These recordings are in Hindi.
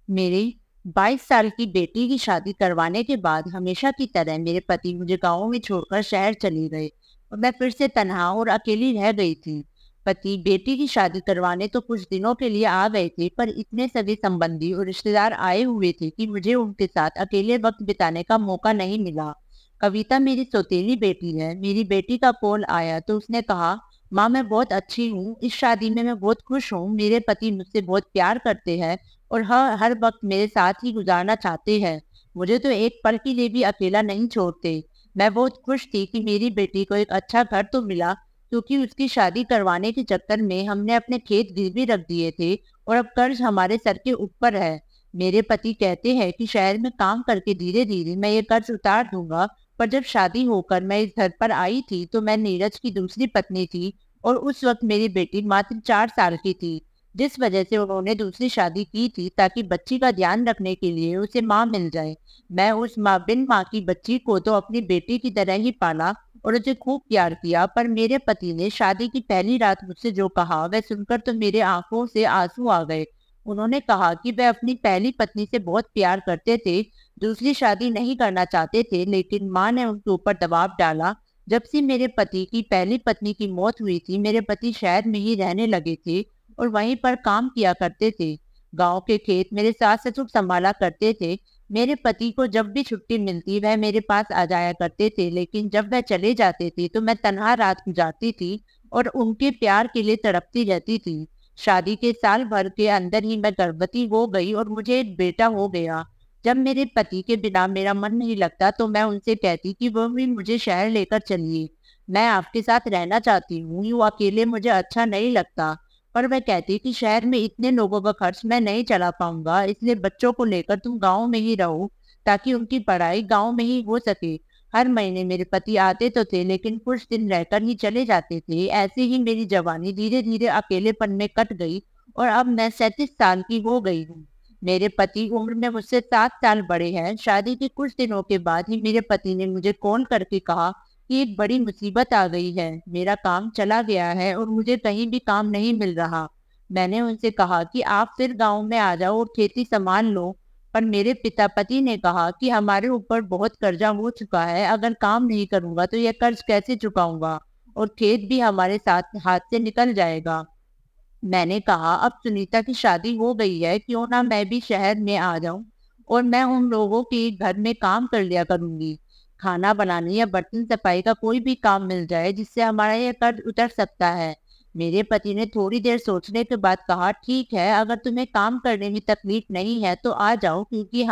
मेरी 22 साल की बेटी की शादी करवाने के बाद हमेशा की तरह मेरे पति मुझे गाँव में छोड़कर शहर चले गए और मैं फिर से तन्हा और अकेली रह गई थी। पति बेटी की शादी करवाने तो कुछ दिनों के लिए आ गए थे, पर इतने सभी संबंधी और रिश्तेदार आए हुए थे कि मुझे उनके साथ अकेले वक्त बिताने का मौका नहीं मिला। कविता मेरी सौतेली बेटी है। मेरी बेटी का कॉल आया तो उसने कहा, माँ मैं बहुत अच्छी हूँ, इस शादी में मैं बहुत खुश हूँ। मेरे पति मुझसे बहुत प्यार करते हैं और हर हर वक्त मेरे साथ ही गुजारना चाहते हैं। मुझे तो एक पल के लिए भी अकेला नहीं छोड़ते। मैं बहुत खुश थी कि मेरी बेटी को एक अच्छा घर तो मिला, क्योंकि उसकी शादी करवाने के चक्कर में हमने अपने खेत गिरवी रख दिए थे और अब कर्ज हमारे सर के ऊपर है। मेरे पति कहते हैं कि शहर में काम करके धीरे धीरे मैं ये कर्ज उतार दूंगा, पर जब शादी होकर मैं इस घर पर आई थी तो मैं नीरज की दूसरी पत्नी थी और उस वक्त मेरी बेटी मात्र 4 साल की थी, जिस वजह से उन्होंने दूसरी शादी की थी ताकि बच्ची का ध्यान रखने के लिए उसे माँ मिल जाए। मैं उस बिन माँ की बच्ची को तो अपनी बेटी की तरह ही पाला और उसे खूब प्यार किया, पर मेरे पति ने शादी की पहली रात मुझसे जो कहा वह सुनकर तो मेरे आंखों से आंसू आ गए। उन्होंने कहा कि वह अपनी पहली पत्नी से बहुत प्यार करते थे, दूसरी शादी नहीं करना चाहते थे, लेकिन माँ ने उनके ऊपर दबाव डाला। जब से मेरे पति की पहली पत्नी की मौत हुई थी, मेरे पति शहर में ही रहने लगे थे और वहीं पर काम किया करते थे। गांव के खेत मेरे सास ससुर संभाला करते थे। मेरे पति को जब भी छुट्टी मिलती वह मेरे पास आ जाया करते थे, लेकिन जब वह चले जाते थे तो मैं तनहा रात गुजारती थी और उनके प्यार के लिए तड़पती रहती थी। शादी के साल भर के अंदर ही मैं गर्भवती हो गई और मुझे एक बेटा हो गया। जब मेरे पति के बिना मेरा मन नहीं लगता तो मैं उनसे कहती कि वो भी मुझे शहर लेकर चलिए, मैं आपके साथ रहना चाहती हूँ, यूँ अकेले मुझे अच्छा नहीं लगता। पर वह कहती कि शहर में इतने लोगों का खर्च मैं नहीं चला पाऊंगा, इसलिए बच्चों को लेकर तुम गांव में ही रहो ताकि उनकी पढ़ाई गांव में ही हो सके। हर महीने मेरे पति आते तो थे, लेकिन कुछ दिन रहकर ही चले जाते थे। ऐसे ही मेरी जवानी धीरे धीरे अकेलेपन में कट गई और अब मैं 37 साल की हो गई हूँ। मेरे पति उम्र में मुझसे 7 साल बड़े हैं। शादी के कुछ दिनों के बाद ही मेरे पति ने मुझे कॉल करके कहा कि एक बड़ी मुसीबत आ गई है, मेरा काम चला गया है और मुझे कहीं भी काम नहीं मिल रहा। मैंने उनसे कहा कि आप फिर गांव में आ जाओ और खेती संभाल लो, पर मेरे पिता पति ने कहा कि हमारे ऊपर बहुत कर्जा हो चुका है, अगर काम नहीं करूंगा तो यह कर्ज कैसे चुकाऊंगा और खेत भी हमारे साथ हाथ से निकल जाएगा। मैंने कहा अब सुनीता की शादी हो गई है, क्यों ना मैं भी शहर में आ जाऊं और मैं उन लोगों के घर में काम कर लिया करूंगी। खाना बनाने या बर्तन सफाई का कोई भी काम मिल जाए जिससे हमारा यह कर्ज उतर सकता है। मेरे पति ने थोड़ी देर सोचने के बाद कहा, ठीक है, अगर तुम्हें काम करने में तकलीफ नहीं है तो आ जाओ, क्योंकि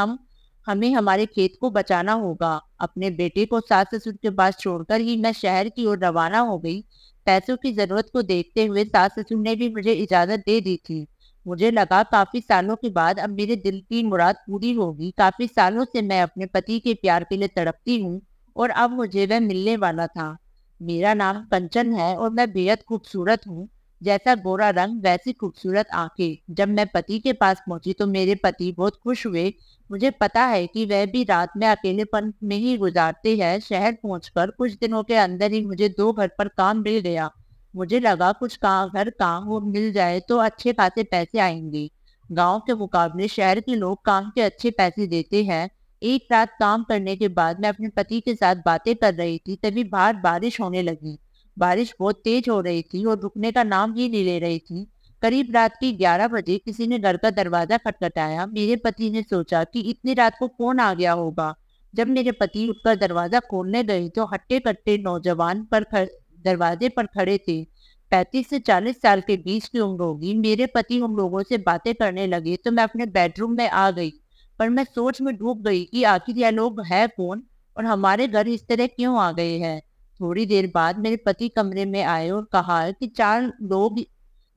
हमें हमारे खेत को बचाना होगा। अपने बेटे को सास ससुर के पास छोड़कर ही मैं शहर की ओर रवाना हो गई। पैसों की जरूरत को देखते हुए सास ससुर ने भी मुझे इजाजत दे दी थी। मुझे लगा काफी सालों के बाद अब मेरे दिल की मुराद पूरी होगी। काफी सालों से मैं अपने पति के प्यार के लिए तड़पती हूँ और अब मुझे वह मिलने वाला था। मेरा नाम कंचन है और मैं बेहद खूबसूरत हूँ। जैसा गोरा रंग वैसी खूबसूरत आंखें। जब मैं पति के पास पहुंची तो मेरे पति बहुत खुश हुए। मुझे पता है कि वह भी रात में अकेलेपन में ही गुजारते हैं। शहर पहुंचकर कुछ दिनों के अंदर ही मुझे 2 घर पर काम मिल गया। मुझे लगा कुछ काम घर काम वो मिल जाए तो अच्छे खासे पैसे आएंगे। गांव के मुकाबले शहर के लोग काम के अच्छे पैसे देते हैं। एक रात काम करने के बाद मैं अपने पति के साथ बातें कर रही थी, तभी बाहर बारिश होने लगी। बारिश बहुत तेज हो रही थी और रुकने का नाम ही नहीं ले रही थी। करीब रात के 11 बजे किसी ने घर का दरवाजा खटखटाया। मेरे पति ने सोचा कि इतनी रात को कौन आ गया होगा। जब मेरे पति उठकर दरवाजा खोलने गए तो हट्टे कट्टे नौजवान दरवाजे पर खड़े थे। 35 से 40 साल के बीच की उम्र होगी। मेरे पति उन लोगों से बातें करने लगे तो मैं अपने बेडरूम में आ गई, पर मैं सोच में डूब गई कि आखिर यह लोग है कौन और हमारे घर इस तरह क्यों आ गए हैं। थोड़ी देर बाद मेरे पति कमरे में आए और कहा कि 4 लोग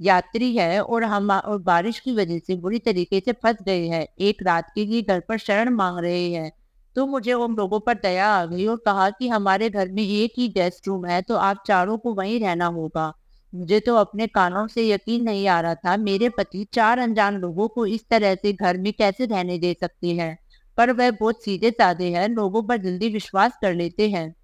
यात्री है और हम और बारिश की वजह से बुरी तरीके से फंस गए हैं, एक रात के लिए घर पर शरण मांग रहे हैं। तो मुझे उन लोगों पर दया आ गई और कहा कि हमारे घर में एक ही गेस्ट रूम है, तो आप चारों को वहीं रहना होगा। मुझे तो अपने कानों से यकीन नहीं आ रहा था। मेरे पति 4 अनजान लोगों को इस तरह से घर में कैसे रहने दे सकते हैं, पर वह बहुत सीधे साधे हैं, लोगों पर जल्दी विश्वास कर लेते हैं।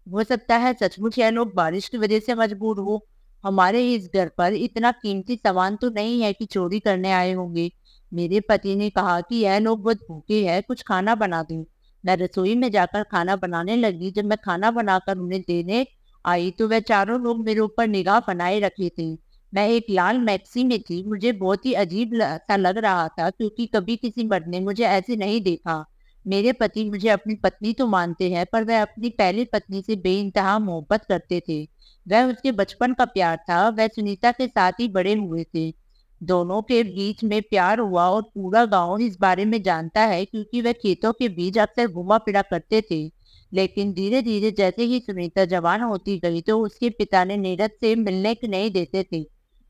हो सकता है सचमुच यह लोग बारिश की वजह से मजबूर हो। हमारे इस घर पर इतना कीमती सामान तो नहीं है कि चोरी करने आए होंगे। मेरे पति ने कहा कि यह लोग बहुत भूखे हैं, कुछ खाना बना दूं। मैं रसोई में जाकर खाना बनाने लगी। जब मैं खाना बनाकर उन्हें देने आई तो वह चारों लोग मेरे ऊपर निगाह बनाए रखे थे। मैं एक लाल मैक्सी में थी। मुझे बहुत ही अजीब सा लग रहा था क्योंकि कभी किसी मर्द ने मुझे ऐसे नहीं देखा। मेरे पति मुझे अपनी पत्नी तो मानते हैं, पर वह अपनी पहली पत्नी से बेइंतहा मोहब्बत करते थे। वह उसके बचपन का प्यार था। वह सुनीता के साथ ही बड़े हुए थे। दोनों के बीच में प्यार हुआ और पूरा गांव इस बारे में जानता है क्योंकि वह खेतों के बीच अक्सर घुमा फिरा करते थे। लेकिन धीरे धीरे जैसे ही सुनीता जवान होती गई तो उसके पिता ने नीरज से मिलने के नहीं देते थे।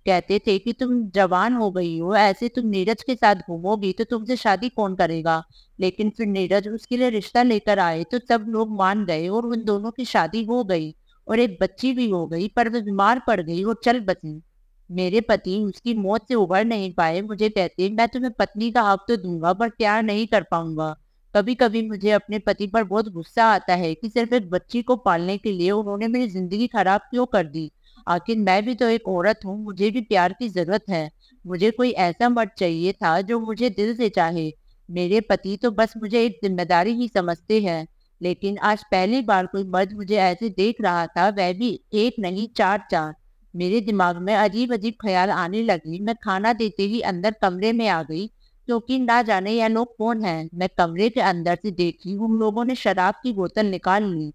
कहते थे कि तुम जवान हो गई हो, ऐसे तुम नीरज के साथ घूमोगी तो तुमसे शादी कौन करेगा। लेकिन फिर नीरज उसके लिए रिश्ता लेकर आए तो सब लोग मान गए और उन दोनों की शादी हो गई और एक बच्ची भी हो गई, पर वह बीमार पड़ गई और चल बसी। मेरे पति उसकी मौत से उबर नहीं पाए। मुझे कहते मैं तुम्हें पत्नी का हक तो दूंगा पर प्यार नहीं कर पाऊंगा। कभी कभी मुझे अपने पति पर बहुत गुस्सा आता है कि सिर्फ एक बच्ची को पालने के लिए उन्होंने मेरी जिंदगी खराब क्यों कर दी। आखिर मैं भी तो एक औरत हूँ, मुझे भी प्यार की जरूरत है। मुझे कोई ऐसा मर्द चाहिए था जो मुझे दिल से चाहे। मेरे पति तो बस मुझे एक जिम्मेदारी ही समझते हैं। लेकिन आज पहली बार कोई मर्द मुझे ऐसे देख रहा था, वह भी एक नहीं चार चार। मेरे दिमाग में अजीब अजीब ख्याल आने लगे। मैं खाना देते ही अंदर कमरे में आ गई क्योंकि ना जाने यह लोग कौन हैं। मैं कमरे के अंदर से देखी, उन लोगों ने शराब की बोतल निकाल ली।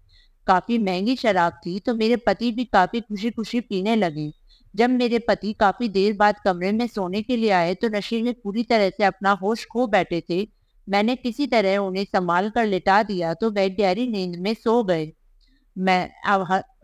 काफी महंगी शराब थी तो मेरे पति भी काफी खुशी खुशी पीने लगे। जब मेरे पति काफी देर बाद कमरे में सोने के लिए आए तो नशे में पूरी तरह से अपना होश खो बैठे थे। मैंने किसी तरह उन्हें संभाल कर लिटा दिया तो वह गहरी नींद में सो गए। मैं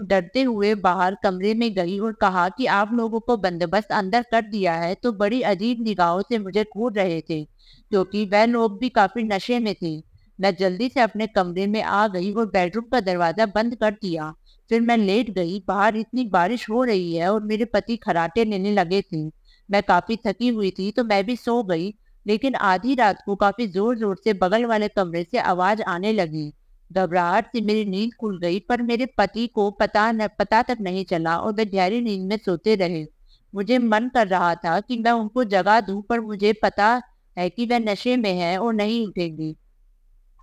डरते हुए बाहर कमरे में गई और कहा कि आप लोगों को बंदोबस्त अंदर कर दिया है, तो बड़ी अजीब निगाहों से मुझे घूर रहे थे क्योंकि वह लोग भी काफी नशे में थे। मैं जल्दी से अपने कमरे में आ गई और बेडरूम का दरवाजा बंद कर दिया। फिर मैं लेट गई। बाहर इतनी बारिश हो रही है और मेरे पति खर्राटे लेने लगे थे। मैं काफी थकी हुई थी तो मैं भी सो गई। लेकिन आधी रात को काफी जोर जोर से बगल वाले कमरे से आवाज आने लगी। घबराहट से मेरी नींद खुल गई, पर मेरे पति को पता तक नहीं चला और वे गहरी नींद में सोते रहे। मुझे मन कर रहा था कि मैं उनको जगा दूं, पर मुझे पता है कि वह नशे में है और नहीं उठेंगी।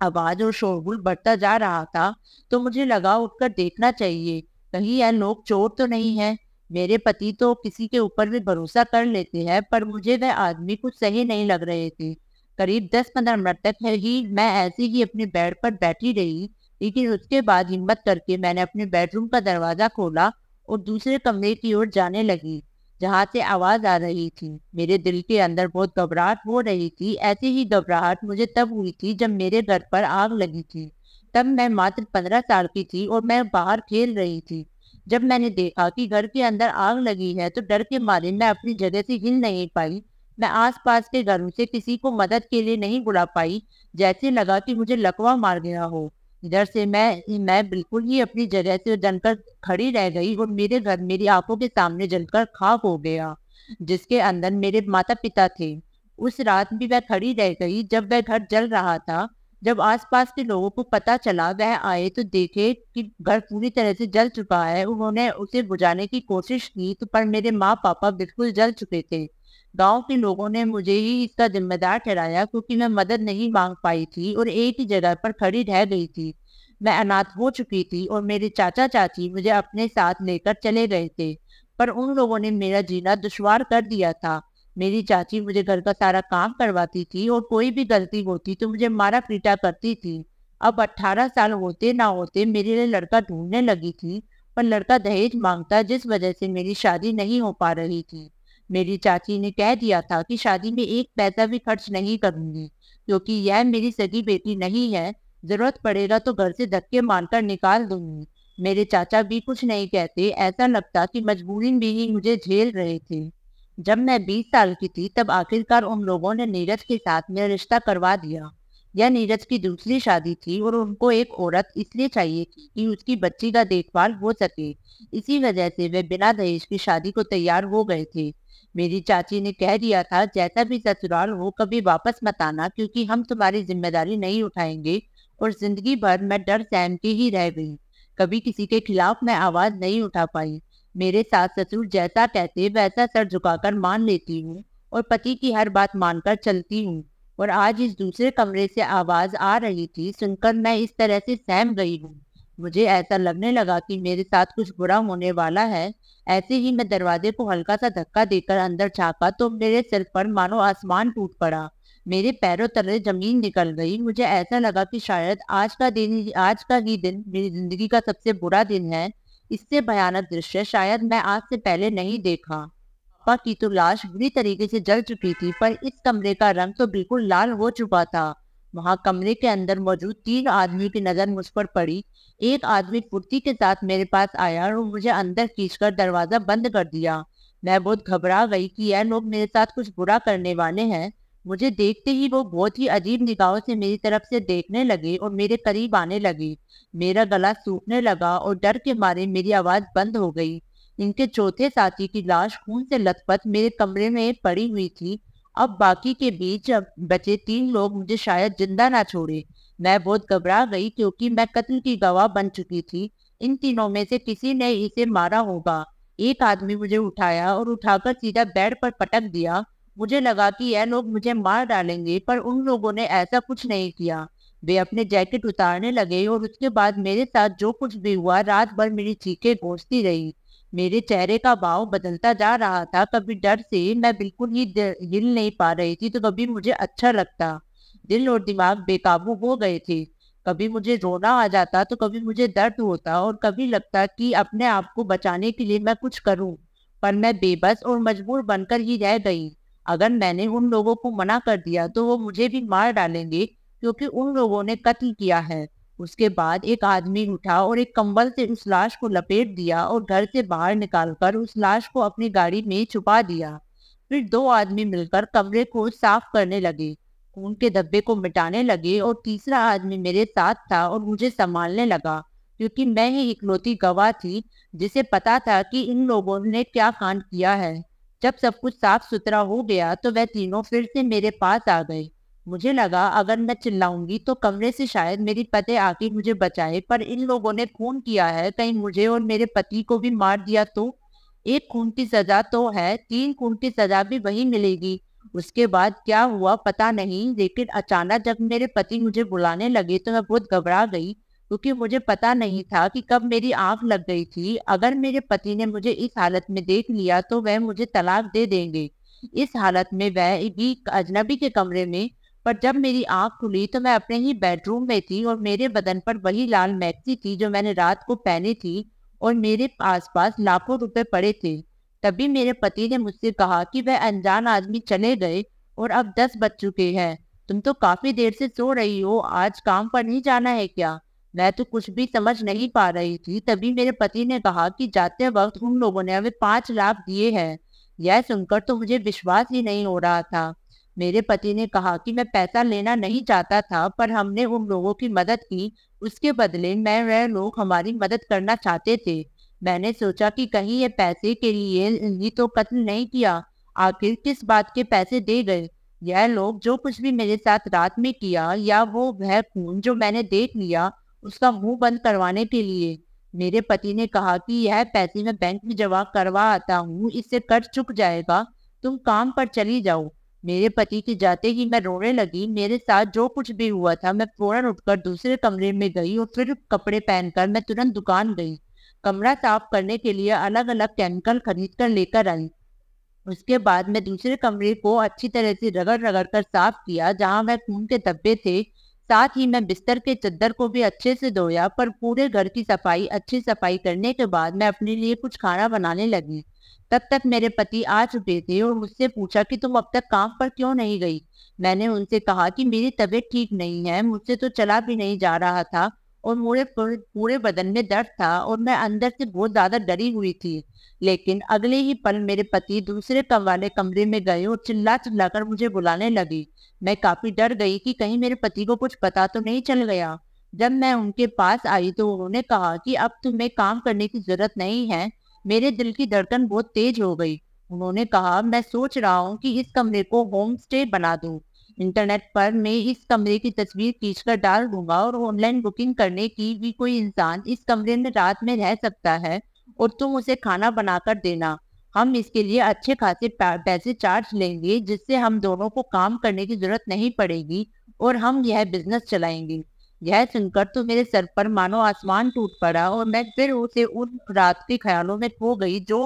आवाज और शोरगुल बढ़ता जा रहा था तो मुझे लगा उठकर देखना चाहिए, कहीं यह लोग चोर तो नहीं है। मेरे पति तो किसी के ऊपर भी भरोसा कर लेते हैं, पर मुझे वह आदमी कुछ सही नहीं लग रहे थे। करीब 10-15 मिनट तक है ही मैं ऐसे ही अपने बेड पर बैठी रही। लेकिन उसके बाद हिम्मत करके मैंने अपने बेडरूम का दरवाजा खोला और दूसरे कमरे की ओर जाने लगी जहाँ से आवाज आ रही थी। मेरे दिल के अंदर बहुत घबराहट हो रही थी। ऐसी ही घबराहट मुझे तब हुई थी जब मेरे घर पर आग लगी थी। तब मैं मात्र 15 साल की थी और मैं बाहर खेल रही थी। जब मैंने देखा कि घर के अंदर आग लगी है तो डर के मारे मैं अपनी जगह से हिल नहीं पाई। मैं आसपास के घरों से किसी को मदद के लिए नहीं बुला पाई। जैसे लगा कि मुझे लकवा मार गया हो। इधर से मैं बिल्कुल ही अपनी जगह से जलकर खड़ी रह गई और मेरे घर मेरी आंखों के सामने जलकर खाक हो गया, जिसके अंदर मेरे माता पिता थे। उस रात भी वह खड़ी रह गई जब वह घर जल रहा था। जब आसपास के लोगों को पता चला, वह आए तो देखे कि घर पूरी तरह से जल चुका है। उन्होंने उसे बुझाने की कोशिश की तो पर मेरे माँ पापा बिल्कुल जल चुके थे। गांव के लोगों ने मुझे ही इसका जिम्मेदार ठहराया क्योंकि मैं मदद नहीं मांग पाई थी और एक ही जगह पर खड़ी रह गई थी। मैं अनाथ हो चुकी थी और मेरे चाचा चाची मुझे अपने साथ लेकर चले गए थे, पर उन लोगों ने मेरा जीना दुश्वार कर दिया था। मेरी चाची मुझे घर का सारा काम करवाती थी और कोई भी गलती होती तो मुझे मारा पीटा करती थी। अब 18 साल होते ना होते मेरे लिए लड़का ढूंढने लगी थी, पर लड़का दहेज मांगता जिस वजह से मेरी शादी नहीं हो पा रही थी। मेरी चाची ने कह दिया था कि शादी में एक पैसा भी खर्च नहीं करूंगी क्योंकि यह मेरी सगी बेटी नहीं है। जरूरत पड़ेगा तो घर से धक्के मारकर निकाल दूंगी। मेरे चाचा भी कुछ नहीं कहते, ऐसा लगता कि मजबूरी में ही मुझे झेल रहे थे। जब मैं 20 साल की थी तब आखिरकार उन लोगों ने नीरज के साथ मेरा रिश्ता करवा दिया। यह नीरज की दूसरी शादी थी और उनको एक औरत इसलिए चाहिए थी कि उसकी बच्ची का देखभाल हो सके। इसी वजह से वे बिना दहेज की शादी को तैयार हो गए थे। मेरी चाची ने कह दिया था जैसा भी ससुराल हो कभी वापस मत आना क्योंकि हम तुम्हारी जिम्मेदारी नहीं उठाएंगे। और जिंदगी भर मैं डर सहम के ही रह गई। कभी किसी के खिलाफ मैं आवाज नहीं उठा पाई। मेरे सास ससुर जैसा कहते वैसा सर झुकाकर मान लेती हूँ और पति की हर बात मानकर चलती हूँ। और आज इस दूसरे कमरे से आवाज आ रही थी सुनकर मैं इस तरह से सहम गई हूँ। मुझे ऐसा लगने लगा कि मेरे साथ कुछ बुरा होने वाला है। ऐसे ही मैं दरवाजे को हल्का सा धक्का देकर अंदर झांका तो मेरे सिर पर मानो आसमान टूट पड़ा। मेरे पैरों तले जमीन निकल गई। मुझे ऐसा लगा कि शायद आज का ही दिन मेरी जिंदगी का सबसे बुरा दिन है। इससे भयानक दृश्य शायद मैं आज से पहले नहीं देखा। पापा की तो लाश बुरी तरीके से जल चुकी थी, पर इस कमरे का रंग तो बिल्कुल लाल हो चुका था। वहां कमरे के अंदर मौजूद 3 आदमियों की नजर मुझ पर पड़ी। एक आदमी फुर्ती के साथ मेरे पास आया और मुझे अंदर खींचकर दरवाजा बंद कर दिया। मैं बहुत घबरा गई कि यह लोग मेरे साथ कुछ बुरा करने वाले हैं। मुझे देखते ही वो बहुत ही अजीब निगाहों से मेरी तरफ से देखने लगे और मेरे करीब आने लगे। मेरा गला सूखने लगा और डर के मारे मेरी आवाज बंद हो गई। इनके चौथे साथी की लाश खून से लथपथ मेरे कमरे में पड़ी हुई थी। अब बाकी के बीच अब बचे 3 लोग मुझे शायद जिंदा ना छोड़े। मैं बहुत घबरा गई क्योंकि मैं कत्ल की गवाह बन चुकी थी। इन तीनों में से किसी ने इसे मारा होगा। एक आदमी मुझे उठाया और उठाकर सीधा बेड पर पटक दिया। मुझे लगा कि यह लोग मुझे मार डालेंगे, पर उन लोगों ने ऐसा कुछ नहीं किया। वे अपने जैकेट उतारने लगे और उसके बाद मेरे साथ जो कुछ भी हुआ रात भर मेरी चीखें गूंजती रही। मेरे चेहरे का भाव बदलता जा रहा था। कभी डर से मैं बिल्कुल ही हिल नहीं पा रही थी तो कभी मुझे अच्छा लगता। दिल और दिमाग बेकाबू हो गए थे। कभी मुझे रोना आ जाता तो कभी मुझे दर्द होता और कभी लगता कि अपने आप को बचाने के लिए मैं कुछ करूं। पर मैं बेबस और मजबूर बनकर ही रह गई। अगर मैंने उन लोगों को मना कर दिया तो वो मुझे भी मार डालेंगे, क्योंकि उन लोगों ने कत्ल किया है। उसके बाद एक आदमी उठा और एक कंबल से उस लाश को लपेट दिया और घर से बाहर निकालकर उस लाश को अपनी गाड़ी में छुपा दिया। फिर 2 आदमी मिलकर कमरे को साफ करने लगे, खून के धब्बे को मिटाने लगे और तीसरा आदमी मेरे साथ था और मुझे संभालने लगा, क्योंकि मैं ही इकलौती गवाह थी जिसे पता था कि इन लोगों ने क्या कांड किया है। जब सब कुछ साफ सुथरा हो गया तो वह तीनों फिर से मेरे पास आ गए। मुझे लगा अगर मैं चिल्लाऊंगी तो कमरे से शायद मेरी पति आके मुझे बचाए, पर इन लोगों ने खून किया है, कहीं मुझे और मेरे पति को भी मार दिया तो। एक खून की सजा तो है, 3 खून की सजा भी वही मिलेगी। उसके बाद क्या हुआ पता नहीं, लेकिन अचानक जब मेरे पति मुझे बुलाने लगे तो मैं बहुत घबरा गई, क्योंकि मुझे पता नहीं था कि कब मेरी आंख लग गई थी। अगर मेरे पति ने मुझे इस हालत में देख लिया तो वह मुझे तलाक दे देंगे। इस हालत में वह भी अजनबी के कमरे में। पर जब मेरी आंख खुली तो मैं अपने ही बेडरूम में थी और मेरे बदन पर वही लाल मैक्सी थी जो मैंने रात को पहनी थी, और मेरे आसपास लाखों रुपए पड़े थे। तभी मेरे पति ने मुझसे कहा कि वह अनजान आदमी चले गए और अब 10 बज चुके हैं। तुम तो काफी देर से सो रही हो, आज काम पर नहीं जाना है क्या? मैं तो कुछ भी समझ नहीं पा रही थी। तभी मेरे पति ने कहा कि जाते वक्त उन लोगों ने हमें 5 लाख दिए हैं। यह सुनकर तो मुझे विश्वास ही नहीं हो रहा था। मेरे पति ने कहा कि मैं पैसा लेना नहीं चाहता था, पर हमने उन लोगों की मदद की। उसके बदले में वह लोग हमारी मदद करना चाहते थे। मैंने सोचा कि कहीं ये पैसे के लिए ही तो कत्ल नहीं किया। आखिर किस बात के पैसे दे गए यह लोग? जो कुछ भी मेरे साथ रात में किया, या वो वह खून जो मैंने देख लिया, उसका मुंह बंद करवाने के लिए। मेरे पति ने कहा कि यह पैसे मैं बैंक में जमा करवा आता हूँ, इससे कर्ज चुक जाएगा। तुम काम पर चली जाओ। मेरे पति के जाते ही मैं रोने लगी। मेरे साथ जो कुछ भी हुआ था, मैं फौरन उठकर दूसरे कमरे में गई और फिर कपड़े पहनकर मैं तुरंत दुकान गई। कमरा साफ करने के लिए अलग अलग केमिकल खरीद कर लेकर आई। उसके बाद मैं दूसरे कमरे को अच्छी तरह से रगड़ रगड़ कर साफ किया जहां वह खून के धब्बे थे। साथ ही मैं बिस्तर के चद्दर को भी अच्छे से धोया। पर पूरे घर की अच्छी सफाई करने के बाद मैं अपने लिए कुछ खाना बनाने लगी। तब तक मेरे पति आ चुके थे और मुझसे पूछा कि तुम अब तक काम पर क्यों नहीं गई। मैंने उनसे कहा कि मेरी तबीयत ठीक नहीं है, मुझसे तो चला भी नहीं जा रहा था और पूरे पूरे बदन में दर्द था और मैं अंदर से बहुत ज्यादा डरी हुई थी। लेकिन अगले ही पल मेरे पति दूसरे वाले कमरे में गए और चिल्ला चिल्लाकर मुझे बुलाने लगे। मैं काफी डर गई कि कहीं मेरे पति को कुछ पता तो नहीं चल गया। जब मैं उनके पास आई तो उन्होंने कहा कि अब तुम्हें काम करने की जरूरत नहीं है। मेरे दिल की धड़कन बहुत तेज हो गई। उन्होंने कहा, मैं सोच रहा हूँ कि इस कमरे को होम स्टे बना दूं। इंटरनेट पर मैं इस कमरे की तस्वीर खींचकर डाल दूंगा और ऑनलाइन बुकिंग करने की भी कोई इंसान इस कमरे में रात में रह सकता है और तुम उसे खाना बनाकर देना। हम इसके लिए अच्छे खासे पैसे चार्ज लेंगे, जिससे हम दोनों को काम करने की जरूरत नहीं पड़ेगी और हम यह बिजनेस चलाएंगे। यह सुनकर तो मेरे सर पर मानो आसमान टूट पड़ा और मैं फिर उसे उन रात के ख्यालों में खो गई, जो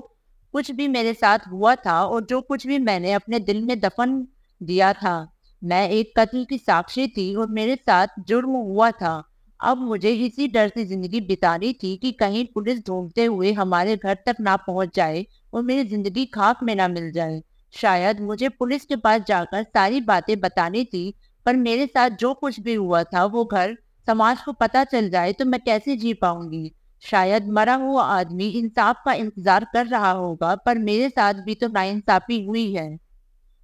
कुछ भी मेरे साथ हुआ था और जो कुछ भी मैंने अपने दिल में दफन दिया था। मैं एक कत्ल की साक्षी थी और मेरे साथ जुर्म हुआ था। अब मुझे इसी डर से जिंदगी बितानी थी कि कहीं पुलिस ढूंढते हुए हमारे घर तक ना पहुंच जाए और मेरी जिंदगी खाक में ना मिल जाए। शायद मुझे पुलिस के पास जाकर सारी बातें बतानी थी, पर मेरे साथ जो कुछ भी हुआ था वो घर समाज को पता चल जाए तो मैं कैसे जी पाऊंगी। शायद मरा हुआ आदमी इंसाफ का इंतजार कर रहा होगा, पर मेरे साथ भी तो नाइंसाफी हुई है।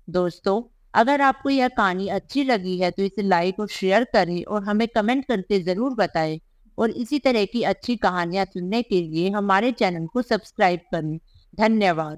दोस्तों, अगर आपको यह कहानी अच्छी लगी है तो इसे लाइक और शेयर करें और हमें कमेंट करके जरूर बताएं। और इसी तरह की अच्छी कहानियां सुनने के लिए हमारे चैनल को सब्सक्राइब करें। धन्यवाद।